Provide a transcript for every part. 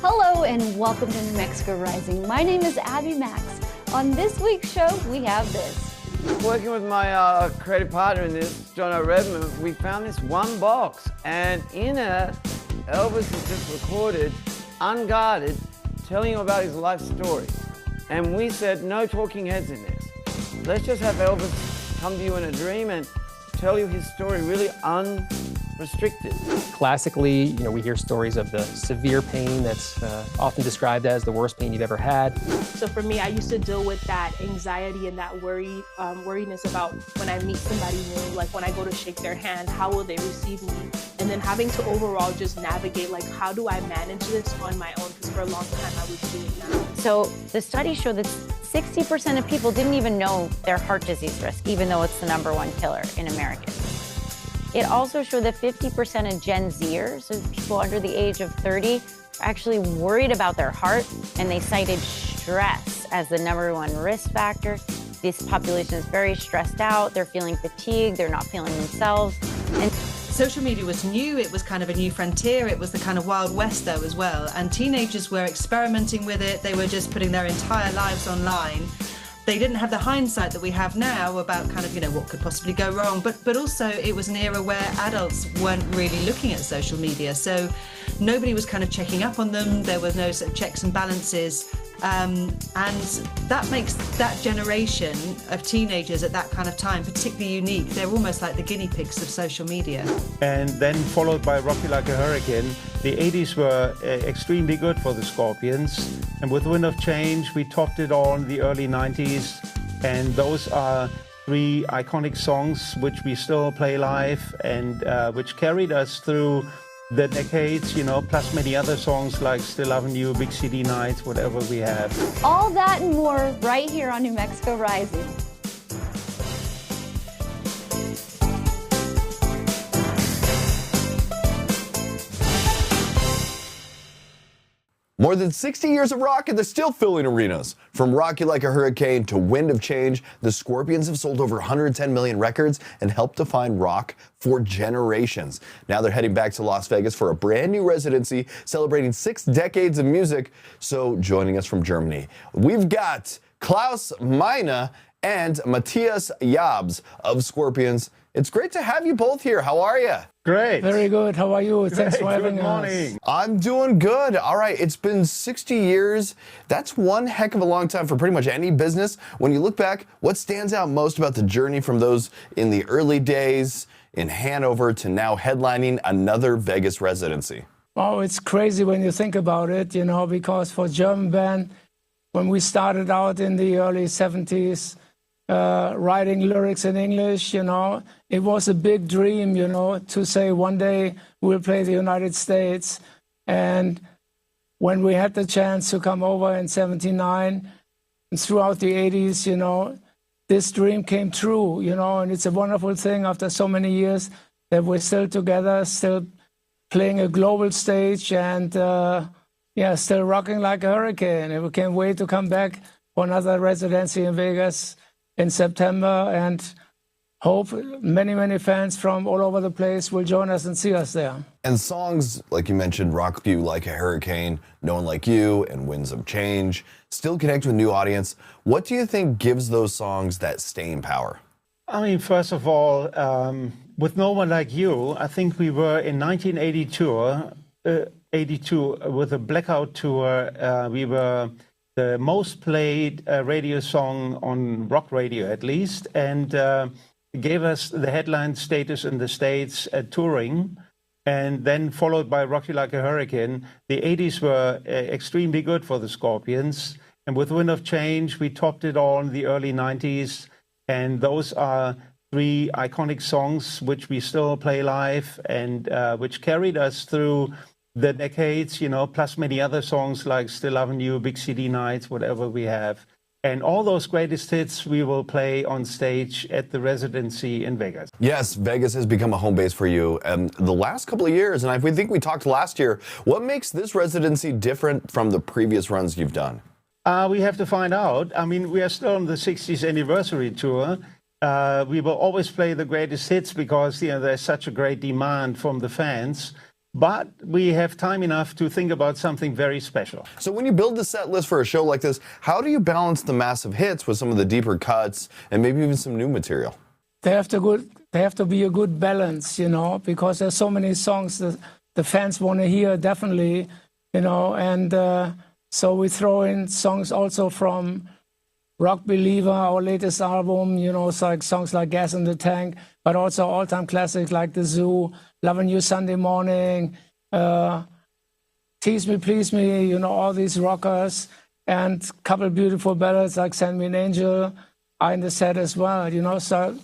Hello and welcome to New Mexico Rising. My name is Abby Max. On this week's show, we have this. Working with my creative partner in this, John Redmond, we found this one box, and in it, Elvis has just recorded, unguarded, telling you about his life story. And we said, no talking heads in this. Let's just have Elvis come to you in a dream and tell you his story really unrestricted. Classically, we hear stories of the severe pain that's often described as the worst pain you've ever had. So for me, I used to deal with that anxiety and that worriness about when I meet somebody new, like when I go to shake their hand, how will they receive me? And then having to overall just navigate, like, how do I manage this on my own? Because for a long time I was doing that. So the study showed that 60% of people didn't even know their heart disease risk, even though it's the #1 killer in Americans. It also showed that 50% of Gen Zers, so people under the age of 30, are actually worried about their heart, and they cited stress as the #1 risk factor. This population is very stressed out, they're feeling fatigued, they're not feeling themselves. And social media was new, it was kind of a new frontier, it was the kind of Wild West though as well, and teenagers were experimenting with it, they were just putting their entire lives online. They didn't have the hindsight that we have now about kind of, what could possibly go wrong, but also it was an era where adults weren't really looking at social media, so nobody was kind of checking up on them, there were no sort of checks and balances, and that makes that generation of teenagers at that kind of time particularly unique. They're almost like the guinea pigs of social media. And then followed by Rock You Like a Hurricane. The 80s were extremely good for the Scorpions, and with Wind of Change we topped it all in the early 90s, and those are 3 iconic songs which we still play live and which carried us through the decades, plus many other songs like Still Loving You, Big City Nights, whatever we have. all that and more right here on New Mexico Rising. More than 60 years of rock and they're still filling arenas. From Rock You Like a Hurricane to Wind of Change, the Scorpions have sold over 110 million records and helped define rock for generations. Now they're heading back to Las Vegas for a brand new residency celebrating 6 decades of music. So joining us from Germany, we've got Klaus, Meine, and Matthias of Scorpions. It's great to have you both here. How are you? Great. Very good. How are you? Thanks for having Good morning. us. I'm doing good. All right, it's been 60 years. That's one heck of a long time for pretty much any business. When you look back, what stands out most about the journey from those in the early days in Hanover to now headlining another Vegas residency? Oh, it's crazy when you think about it, because for a German band, when we started out in the early 70s, writing lyrics in English, it was a big dream, to say one day we'll play the United States. And when we had the chance to come over in 79 and throughout the 80s, this dream came true, and it's a wonderful thing after so many years that we're still together, still playing a global stage and, still rocking like a hurricane. And we can't wait to come back for another residency in Vegas in September, and hope many, many fans from all over the place will join us and see us there. And songs, like you mentioned, Rock You Like a Hurricane, No One Like You, and Winds of Change, still connect with a new audience. What do you think gives those songs that staying power? I mean, first of all, with No One Like You, I think we were in 1982 with a Blackout tour. We were the most played radio song on rock radio, at least, and gave us the headline status in the States touring, and then followed by Rock You Like a Hurricane. The 80s were extremely good for the Scorpions, and with Wind of Change, we topped it all in the early 90s, and those are 3 iconic songs which we still play live and which carried us through the decades, plus many other songs like Still Loving You, Big City Nights, whatever we have. And all those greatest hits we will play on stage at the Residency in Vegas. Yes, Vegas has become a home base for you. The last couple of years, and I think we talked last year, what makes this residency different from the previous runs you've done? We have to find out. I mean, we are still on the 60th anniversary tour. We will always play the greatest hits because there's such a great demand from the fans. but we have time enough to think about something very special. So when you build the set list for a show like this, how do you balance the massive hits with some of the deeper cuts and maybe even some new material? They have to be a good balance, you know, because there's so many songs that the fans want to hear, definitely, you know, and so we throw in songs also from Rock Believer, our latest album, you know, so like songs like Gas in the Tank, but also all-time classics like The Zoo, Loving You Sunday Morning, Tease Me, Please Me, you know, all these rockers, and a couple beautiful ballads like Send Me an Angel are in the set as well, you know, so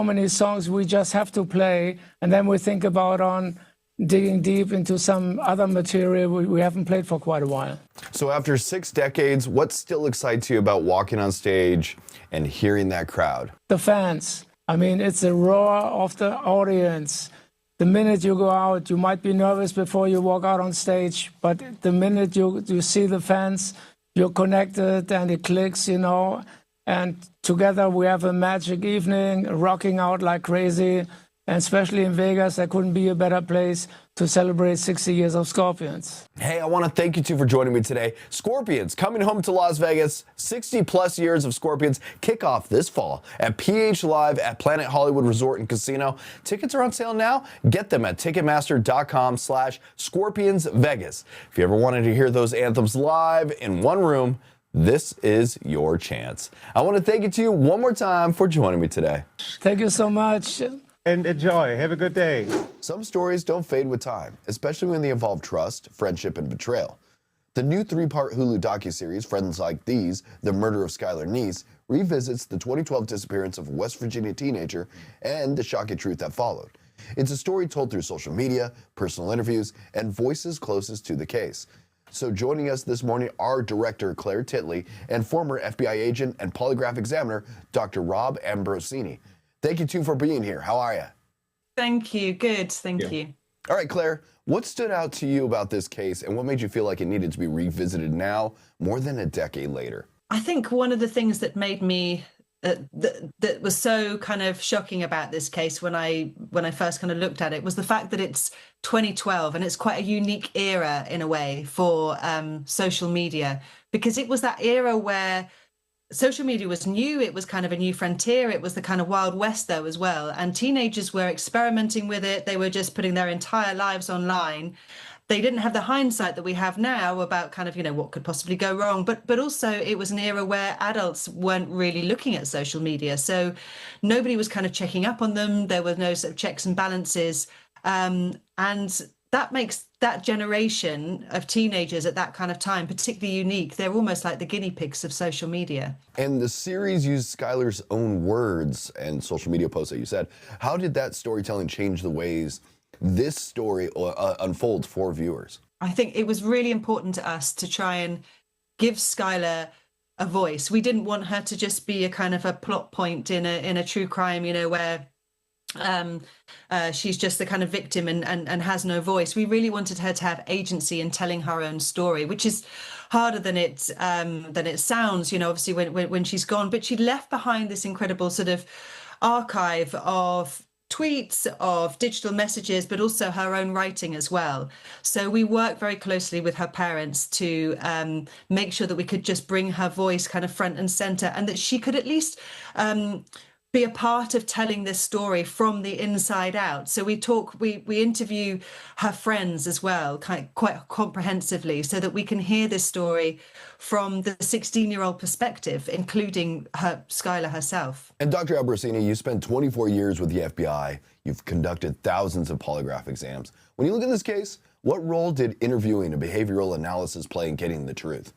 many songs we just have to play, and then we think about on digging deep into some other material we haven't played for quite a while. So after 6 decades, what still excites you about walking on stage and hearing that crowd? The fans. I mean, it's a roar of the audience. The minute you go out, you might be nervous before you walk out on stage, but the minute you see the fans, you're connected and it clicks, you know, and together we have a magic evening, rocking out like crazy. And especially in Vegas, there couldn't be a better place to celebrate 60 years of Scorpions. Hey, I want to thank you two for joining me today. Scorpions coming home to Las Vegas. 60 plus years of Scorpions kick off this fall at PH Live at Planet Hollywood Resort and Casino. Tickets are on sale now. Get them at Ticketmaster.com/ScorpionsVegas. If you ever wanted to hear those anthems live in one room, this is your chance. I want to thank you two one more time for joining me today. Thank you so much. And enjoy. Have a good day. Some stories don't fade with time, especially when they involve trust, friendship, and betrayal. The new 3-part Hulu docuseries, Friends Like These, The Murder of Skyler Neese, revisits the 2012 disappearance of a West Virginia teenager and the shocking truth that followed. It's a story told through social media, personal interviews, and voices closest to the case. So joining us this morning are director Claire Titley and former FBI agent and polygraph examiner Dr. Rob Ambrosini. Thank you two for being here. How are you? Thank you. Good. Thank you. All right, Claire, what stood out to you about this case and what made you feel like it needed to be revisited now, more than a decade later? I think one of the things that made me that was so kind of shocking about this case when I first kind of looked at it was the fact that it's 2012 and it's quite a unique era in a way for social media, because it was that era where social media was new. It was kind of a new frontier. It was the kind of Wild West though as well. And teenagers were experimenting with it. They were just putting their entire lives online. They didn't have the hindsight that we have now about kind of, you know, what could possibly go wrong. But also it was an era where adults weren't really looking at social media. So nobody was kind of checking up on them. There were no sort of checks and balances. And that makes that generation of teenagers at that kind of time particularly unique. They're almost like the guinea pigs of social media. And the series used Skyler's own words and social media posts that you said. How did that storytelling change the ways this story unfolds for viewers? I think it was really important to us to try and give Skyler a voice. We didn't want her to just be a kind of a plot point in a true crime, you know, where she's just the kind of victim and has no voice. We really wanted her to have agency in telling her own story, which is harder than it sounds, you know, obviously when she's gone. But she left behind this incredible sort of archive of tweets, of digital messages, but also her own writing as well. So we worked very closely with her parents to make sure that we could just bring her voice kind of front and center, and that she could at least be a part of telling this story from the inside out. So we interview her friends as well, quite comprehensively, so that we can hear this story from the 16-year-old perspective, including Skyler herself. And Dr. Ambrosini, you spent 24 years with the FBI. You've conducted thousands of polygraph exams. When you look at this case, what role did interviewing and behavioral analysis play in getting the truth?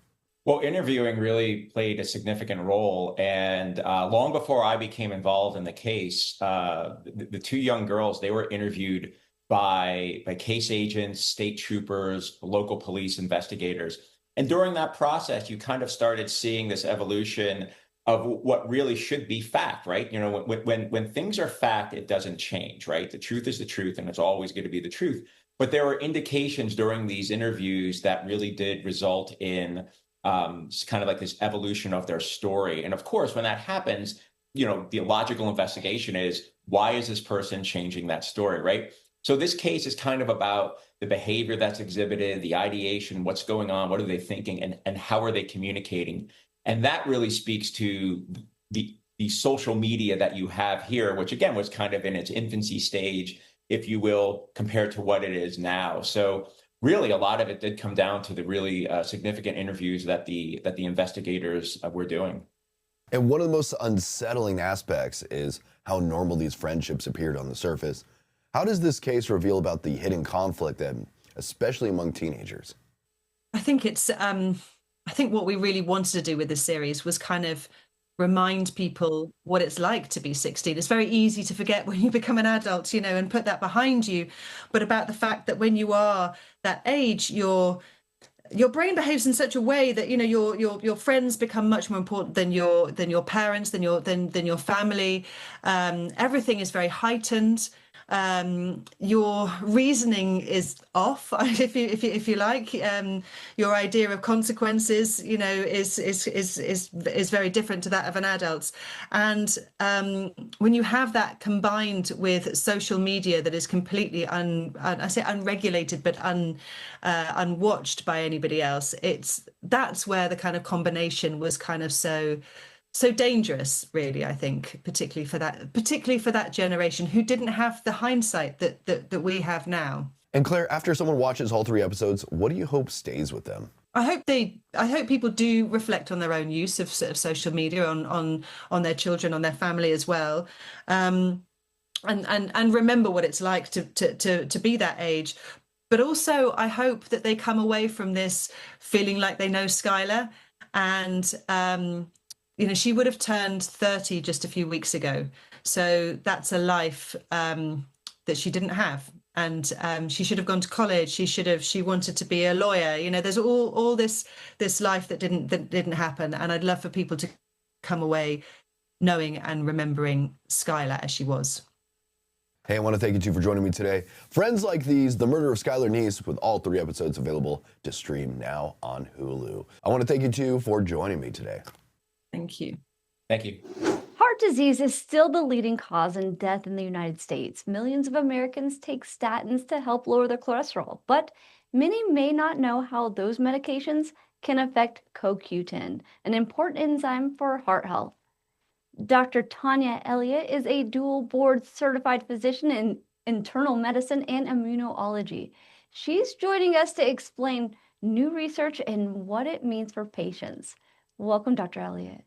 Well, interviewing really played a significant role. And long before I became involved in the case, the two young girls, they were interviewed by case agents, state troopers, local police investigators. And during that process, you kind of started seeing this evolution of what really should be fact, right? You know, when things are fact, it doesn't change, right? The truth is the truth, and it's always going to be the truth. But there were indications during these interviews that really did result in kind of like this evolution of their story. And of course, when that happens, you know, the logical investigation is, why is this person changing that story, right? So this case is kind of about the behavior that's exhibited, the ideation, what's going on, what are they thinking, and how are they communicating? And that really speaks to the social media that you have here, which again was kind of in its infancy stage, if you will, compared to what it is now. So really, a lot of it did come down to the really significant interviews that the investigators were doing. And one of the most unsettling aspects is how normal these friendships appeared on the surface. How does this case reveal about the hidden conflict, and especially among teenagers? I think I think what we really wanted to do with this series was kind of remind people what it's like to be 16. It's very easy to forget when you become an adult, you know, and put that behind you. But about the fact that when you are that age, your brain behaves in such a way that, you know, your friends become much more important than your parents, than your family. Everything is very heightened. Your reasoning is off, if you like. Your idea of consequences, you know, is very different to that of an adult. And when you have that combined with social media that is completely I say unregulated, but unwatched by anybody else, that's where the kind of combination was kind of so dangerous, really, I think, particularly for that generation who didn't have the hindsight that we have now. And Claire, after someone watches all 3 episodes, what do you hope stays with them? I hope people do reflect on their own use of sort of social media, on their children, on their family as well, and remember what it's like to be that age. But also, I hope that they come away from this feeling like they know Skyler, and you know, she would have turned 30 just a few weeks ago. So that's a life that she didn't have. And she should have gone to college. She wanted to be a lawyer. You know, there's all this life that didn't happen. And I'd love for people to come away knowing and remembering Skyler as she was. Hey, I want to thank you two for joining me today. Friends Like These, The Murder of Skyler Neese, with all 3 episodes available to stream now on Hulu. I want to thank you two for joining me today. Thank you. Thank you. Heart disease is still the leading cause in death in the United States. Millions of Americans take statins to help lower their cholesterol, but many may not know how those medications can affect CoQ10, an important enzyme for heart health. Dr. Tanya Elliott is a dual board certified physician in internal medicine and immunology. She's joining us to explain new research and what it means for patients. Welcome, Dr. Elliott.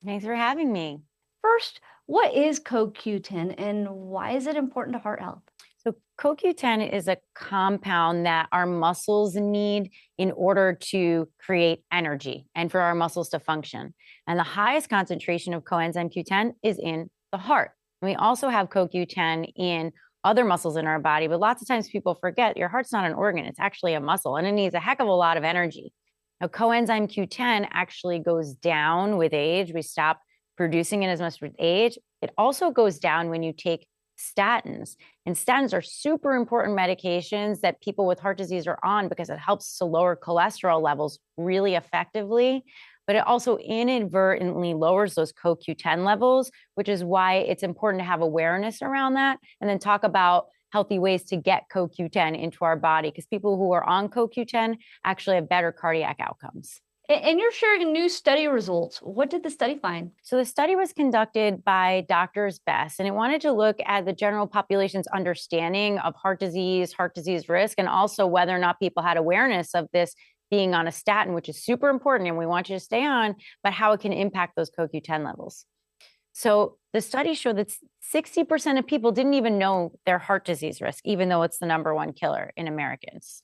Thanks for having me. First, what is CoQ10 and why is it important to heart health? So CoQ10 is a compound that our muscles need in order to create energy and for our muscles to function. And the highest concentration of coenzyme Q10 is in the heart. And we also have CoQ10 in other muscles in our body, but lots of times people forget your heart's not an organ, it's actually a muscle, and it needs a heck of a lot of energy. Now, coenzyme Q10 actually goes down with age. We stop producing it as much with age. It also goes down when you take statins. And statins are super important medications that people with heart disease are on because it helps to lower cholesterol levels really effectively. But it also inadvertently lowers those CoQ10 levels, which is why it's important to have awareness around that and then talk about healthy ways to get CoQ10 into our body, because people who are on CoQ10 actually have better cardiac outcomes. And you're sharing new study results. What did the study find? So the study was conducted by Doctors Best, and it wanted to look at the general population's understanding of heart disease risk, and also whether or not people had awareness of this being on a statin, which is super important, and we want you to stay on, but how it can impact those CoQ10 levels. So the study showed that 60% of people didn't even know their heart disease risk, even though it's the #1 killer in Americans.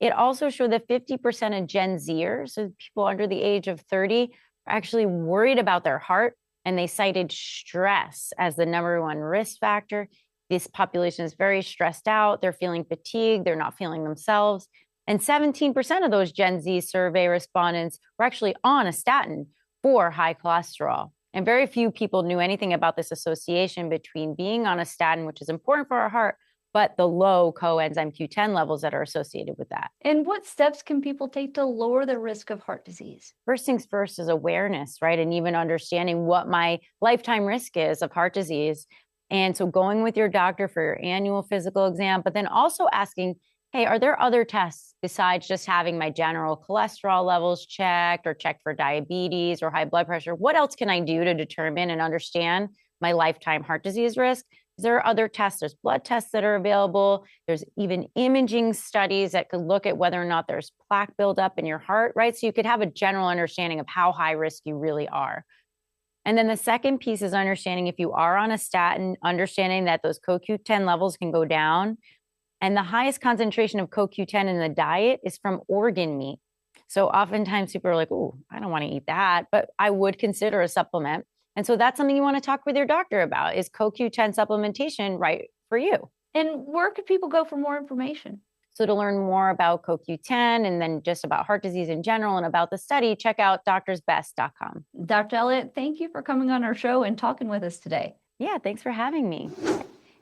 It also showed that 50% of Gen Zers, so people under the age of 30, are actually worried about their heart, and they cited stress as the #1 risk factor. This population is very stressed out. They're feeling fatigued. They're not feeling themselves. And 17% of those Gen Z survey respondents were actually on a statin for high cholesterol. And very few people knew anything about this association between being on a statin, which is important for our heart, but the low coenzyme Q10 levels that are associated with that. And what steps can people take to lower the risk of heart disease? First things first is awareness, right? And even understanding what my lifetime risk is of heart disease. And so going with your doctor for your annual physical exam, but then also asking, hey, are there other tests besides just having my general cholesterol levels checked or checked for diabetes or high blood pressure? What else can I do to determine and understand my lifetime heart disease risk? There are other tests. There's blood tests that are available. There's even imaging studies that could look at whether or not there's plaque buildup in your heart, right? So you could have a general understanding of how high risk you really are. And then the second piece is understanding if you are on a statin, understanding that those CoQ10 levels can go down. And the highest concentration of CoQ10 in the diet is from organ meat. So oftentimes people are like, oh, I don't want to eat that, but I would consider a supplement. And so that's something you want to talk with your doctor about. Is CoQ10 supplementation right for you? And where could people go for more information? So to learn more about CoQ10 and then just about heart disease in general and about the study, check out doctorsbest.com. Dr. Elliott, thank you for coming on our show and talking with us today. Yeah, thanks for having me.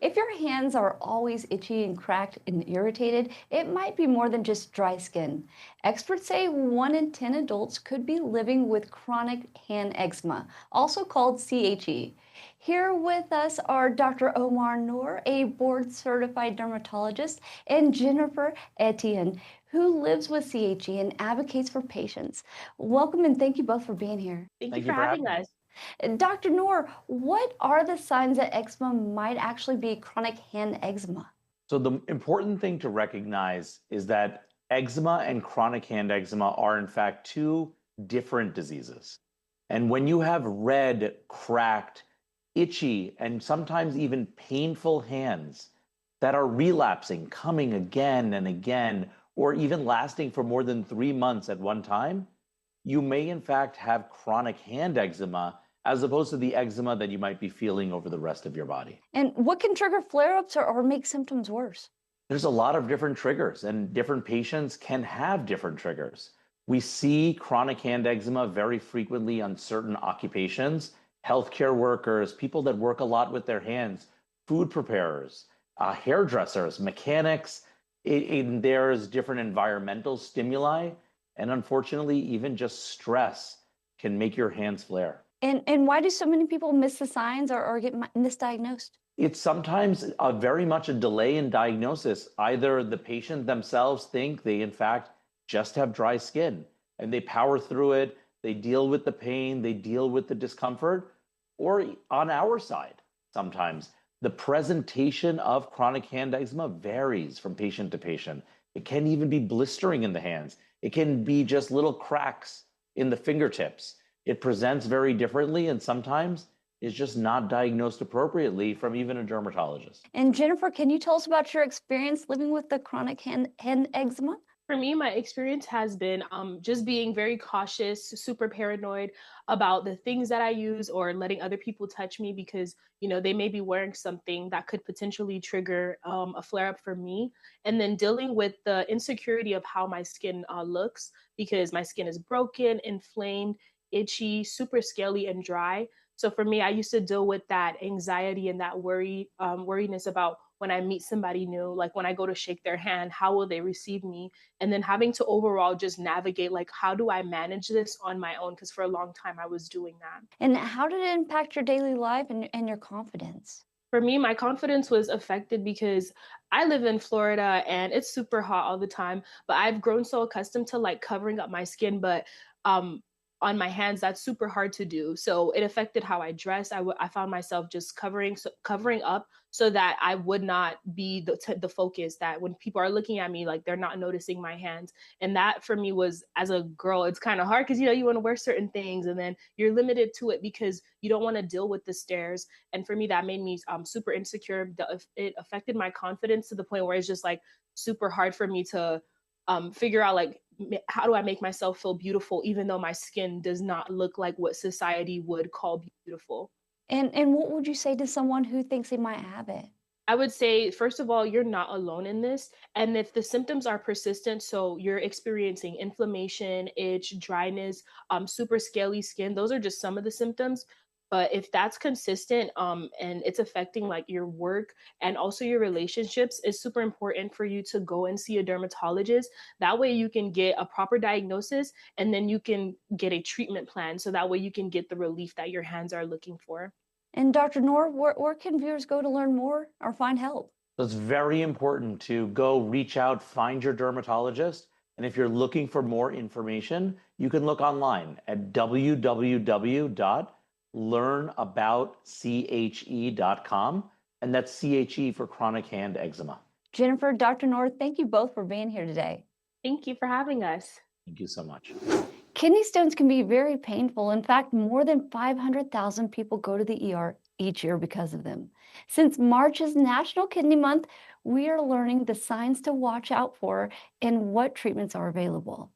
If your hands are always itchy and cracked and irritated, it might be more than just dry skin. Experts say 1 in 10 adults could be living with chronic hand eczema, also called CHE. Here with us are Dr. Omar Noor, a board-certified dermatologist, and Jennifer Etienne, who lives with CHE and advocates for patients. Welcome and thank you both for being here. Thank you for having us. Dr. Noor, what are the signs that eczema might actually be chronic hand eczema? So the important thing to recognize is that eczema and chronic hand eczema are in fact two different diseases. And when you have red, cracked, itchy, and sometimes even painful hands that are relapsing, coming again and again, or even lasting for more than 3 months at one time, you may in fact have chronic hand eczema as opposed to the eczema that you might be feeling over the rest of your body. And what can trigger flare-ups or make symptoms worse? There's a lot of different triggers, and different patients can have different triggers. We see chronic hand eczema very frequently on certain occupations, healthcare workers, people that work a lot with their hands, food preparers, hairdressers, mechanics. There's different environmental stimuli, and unfortunately, even just stress can make your hands flare. And why do so many people miss the signs or get misdiagnosed? It's sometimes very much a delay in diagnosis. Either the patient themselves think they, in fact, just have dry skin and they power through it, they deal with the pain, they deal with the discomfort, or on our side, sometimes the presentation of chronic hand eczema varies from patient to patient. It can even be blistering in the hands. It can be just little cracks in the fingertips. It presents very differently and sometimes is just not diagnosed appropriately from even a dermatologist. And Jennifer, can you tell us about your experience living with the chronic hand eczema? For me, my experience has been just being very cautious, super paranoid about the things that I use or letting other people touch me because, you know, they may be wearing something that could potentially trigger a flare up for me. And then dealing with the insecurity of how my skin looks because my skin is broken, inflamed, itchy, super scaly and dry. So for me, I used to deal with that anxiety and that worriness about when I meet somebody new, like when I go to shake their hand, how will they receive me? And then having to overall just navigate, like, how do I manage this on my own? Because for a long time I was doing that. And how did it impact your daily life and your confidence? For me, my confidence was affected because I live in Florida and it's super hot all the time, but I've grown so accustomed to like covering up my skin, but on my hands, that's super hard to do. So it affected how I dress. I found myself just covering up so that I would not be the focus, that when people are looking at me, like they're not noticing my hands. And that for me was, as a girl, it's kind of hard because, you know, you want to wear certain things and then you're limited to it because you don't want to deal with the stares. And for me, that made me super insecure. It affected my confidence to the point where it's just like super hard for me to figure out, like, how do I make myself feel beautiful, even though my skin does not look like what society would call beautiful. And what would you say to someone who thinks they might have it? I would say, first of all, you're not alone in this. And if the symptoms are persistent, so you're experiencing inflammation, itch, dryness, super scaly skin, those are just some of the symptoms. But if that's consistent and it's affecting like your work and also your relationships, it's super important for you to go and see a dermatologist. That way you can get a proper diagnosis and then you can get a treatment plan. So that way you can get the relief that your hands are looking for. And Dr. Noor, where can viewers go to learn more or find help? So it's very important to go reach out, find your dermatologist. And if you're looking for more information, you can look online at www.learnaboutche.com. And that's CHE for chronic hand eczema. Jennifer, Dr. Noor, thank you both for being here today. Thank you for having us. Thank you so much. Kidney stones can be very painful. In fact, more than 500,000 people go to the ER each year because of them. Since March is National Kidney Month, we are learning the signs to watch out for and what treatments are available.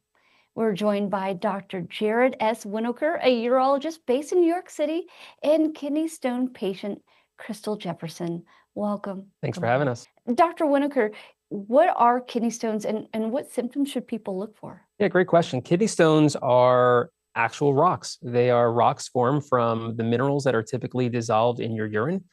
We're joined by Dr. Jared S. Winokur, a urologist based in New York City, and kidney stone patient Crystal Jefferson. Welcome. Thanks for having us. Dr. Winokur, what are kidney stones and what symptoms should people look for? Yeah, great question. Kidney stones are actual rocks. They are rocks formed from the minerals that are typically dissolved in your urine.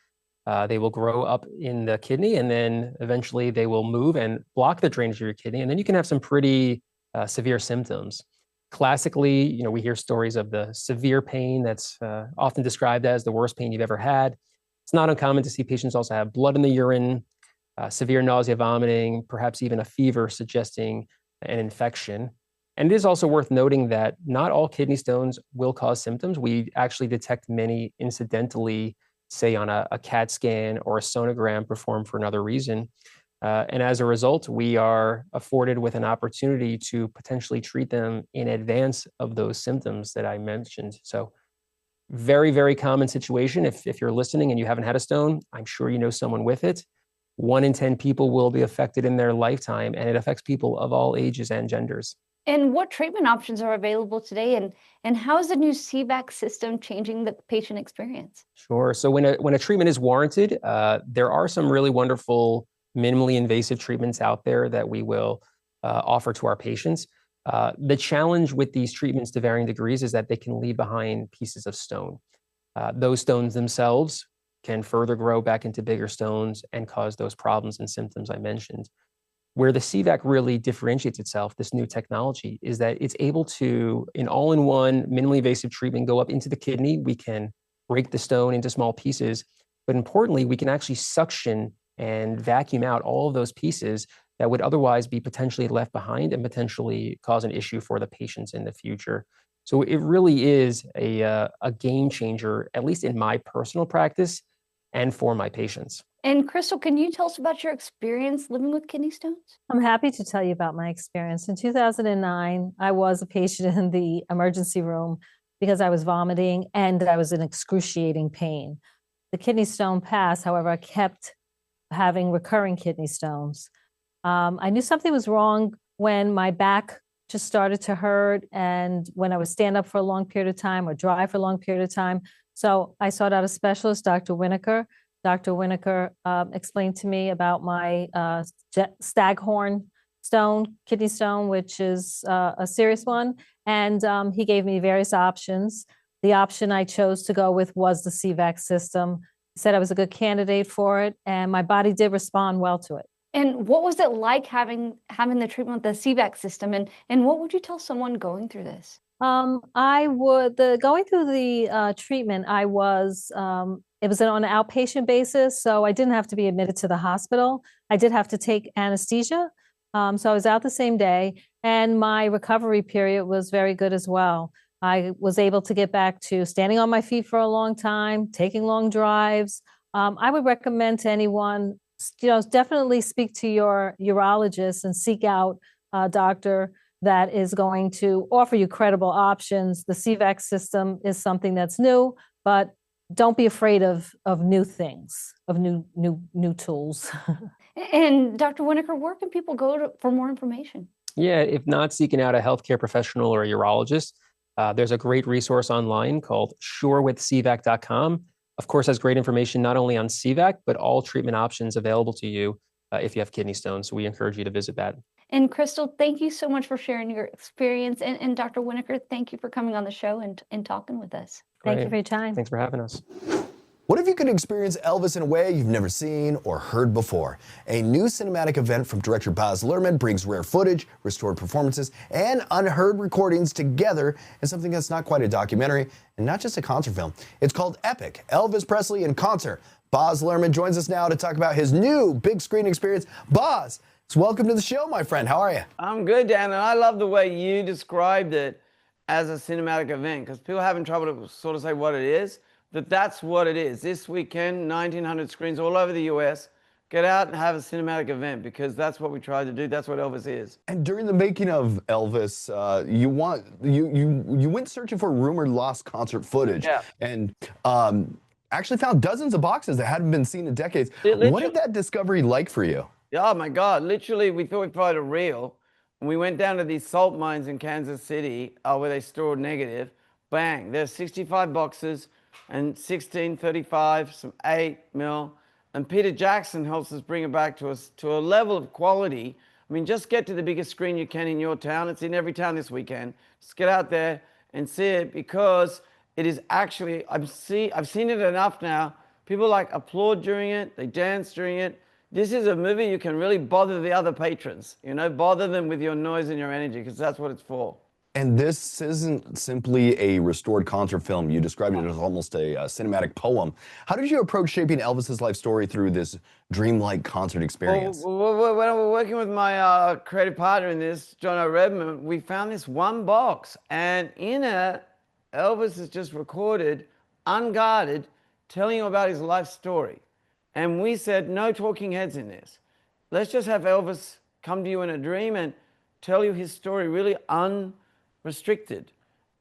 They will grow up in the kidney, and then eventually they will move and block the drainage of your kidney. And then you can have some pretty severe symptoms. Classically, we hear stories of the severe pain that's often described as the worst pain you've ever had. It's not uncommon to see patients also have blood in the urine, severe nausea, vomiting, perhaps even a fever suggesting an infection. And it is also worth noting that not all kidney stones will cause symptoms. We actually detect many incidentally, say on a CAT scan or a sonogram performed for another reason. And as a result, we are afforded with an opportunity to potentially treat them in advance of those symptoms that I mentioned. So very, very common situation. If you're listening and you haven't had a stone, I'm sure you know someone with it. 1 in 10 people will be affected in their lifetime, and it affects people of all ages and genders. And what treatment options are available today? And how is the new CVAC system changing the patient experience? Sure. So when a treatment is warranted, there are some really wonderful minimally invasive treatments out there that we will offer to our patients. The challenge with these treatments to varying degrees is that they can leave behind pieces of stone. Those stones themselves can further grow back into bigger stones and cause those problems and symptoms I mentioned. Where the CVAC really differentiates itself, this new technology, is that it's able to, in all-in-one minimally invasive treatment, go up into the kidney. We can break the stone into small pieces, but importantly, we can actually suction and vacuum out all of those pieces that would otherwise be potentially left behind and potentially cause an issue for the patients in the future. So it really is a game changer, at least in my personal practice and for my patients. And Crystal, can you tell us about your experience living with kidney stones? I'm happy to tell you about my experience. In 2009, I was a patient in the emergency room because I was vomiting and I was in excruciating pain. The kidney stone passed, however, I kept having recurring kidney stones. I knew something was wrong when my back just started to hurt and when I would stand up for a long period of time or drive for a long period of time. So I sought out a specialist, Dr. Winokur. Dr. Winokur explained to me about my staghorn stone, kidney stone, which is a serious one. And he gave me various options. The option I chose to go with was the CVAC system. He said I was a good candidate for it, and my body did respond well to it. And what was it like having the treatment with the CVAC system? And what would you tell someone going through this? Going through the treatment, it was on an outpatient basis, so I didn't have to be admitted to the hospital. I did have to take anesthesia, so I was out the same day, and my recovery period was very good as well. I was able to get back to standing on my feet for a long time, taking long drives. I would recommend to anyone, definitely speak to your urologist and seek out a doctor that is going to offer you credible options. The CVAC system is something that's new, but don't be afraid of new things, of new tools. And Dr. Winokur, where can people go for more information? Yeah, if not seeking out a healthcare professional or a urologist, there's a great resource online called surewithcvac.com. Of course, has great information not only on CVAC, but all treatment options available to you if you have kidney stones. So we encourage you to visit that. And Crystal, thank you so much for sharing your experience. And Dr. Winokur, thank you for coming on the show and talking with us. Thank you for your time. Thanks for having us. What if you could experience Elvis in a way you've never seen or heard before? A new cinematic event from director Baz Luhrmann brings rare footage, restored performances, and unheard recordings together in something that's not quite a documentary and not just a concert film. It's called Epic, Elvis Presley in Concert. Baz Luhrmann joins us now to talk about his new big screen experience. Baz, welcome to the show, my friend. How are you? I'm good, Dan, and I love the way you described it as a cinematic event, because people are having trouble to sort of say what it is. That's what it is. This weekend, 1,900 screens all over the US. Get out and have a cinematic event, because that's what we tried to do. That's what Elvis is. And during the making of Elvis, you went searching for rumored lost concert footage, and actually found dozens of boxes that hadn't been seen in decades. What did that discovery like for you? Oh my God! Literally, we thought we'd find a reel, and we went down to these salt mines in Kansas City where they stored negative. Bang! There's 65 boxes. And 1635, some 8mm, and Peter Jackson helps us bring it back to us to a level of quality. I mean, just get to the biggest screen you can in your town. It's in every town this weekend. Just get out there and see it, because it is actually, I've seen it enough now. People like applaud during it, they dance during it. This is a movie you can really bother the other patrons, you know, bother them with your noise and your energy, because that's what it's for. And this isn't simply a restored concert film. You described it as almost a cinematic poem. How did you approach shaping Elvis's life story through this dreamlike concert experience? Well, when I was working with my creative partner in this, John Redmond, we found this one box, and in it, Elvis is just recorded, unguarded, telling you about his life story. And we said, no talking heads in this. Let's just have Elvis come to you in a dream and tell you his story really unrestricted,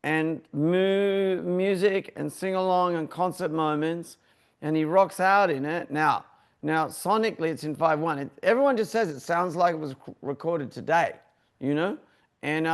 and music and sing along and concert moments, and he rocks out in it. Now sonically it's in 5/1. Everyone just says it sounds like it was recorded today, you know, and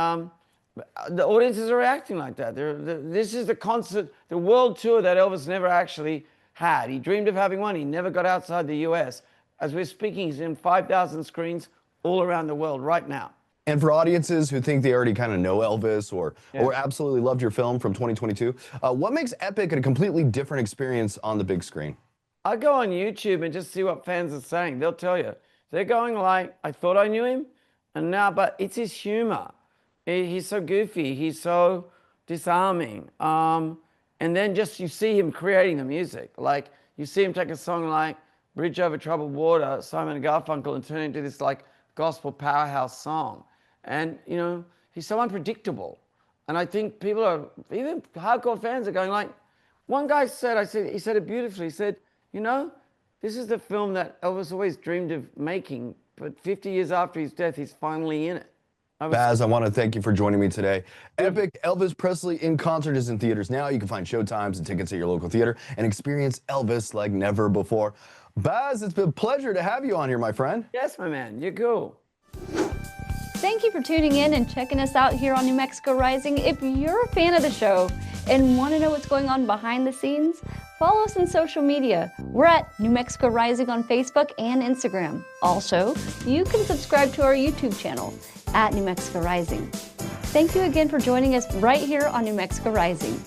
the audiences are reacting like that. This is the concert, the world tour that Elvis never actually had. He dreamed of having one. He never got outside the US. As we're speaking, he's in 5,000 screens all around the world right now. And for audiences who think they already kind of know Elvis or absolutely loved your film from 2022, what makes Epic a completely different experience on the big screen? I go on YouTube and just see what fans are saying. They'll tell you. They're going like, I thought I knew him, and now, but it's his humor. He's so goofy. He's so disarming. And then just you see him creating the music. Like you see him take a song like Bridge Over Troubled Water, Simon and Garfunkel, and turn it into this like gospel powerhouse song. And, you know, he's so unpredictable. And I think people are, even hardcore fans are going like, one guy said, he said it beautifully. He said, you know, this is the film that Elvis always dreamed of making, but 50 years after his death, he's finally in it. Baz, I want to thank you for joining me today. Epic Elvis Presley in Concert is in theaters now. You can find showtimes and tickets at your local theater and experience Elvis like never before. Baz, it's been a pleasure to have you on here, my friend. Yes, my man. You're cool. Thank you for tuning in and checking us out here on New Mexico Rising. If you're a fan of the show and want to know what's going on behind the scenes, follow us on social media. We're at New Mexico Rising on Facebook and Instagram. Also, you can subscribe to our YouTube channel at New Mexico Rising. Thank you again for joining us right here on New Mexico Rising.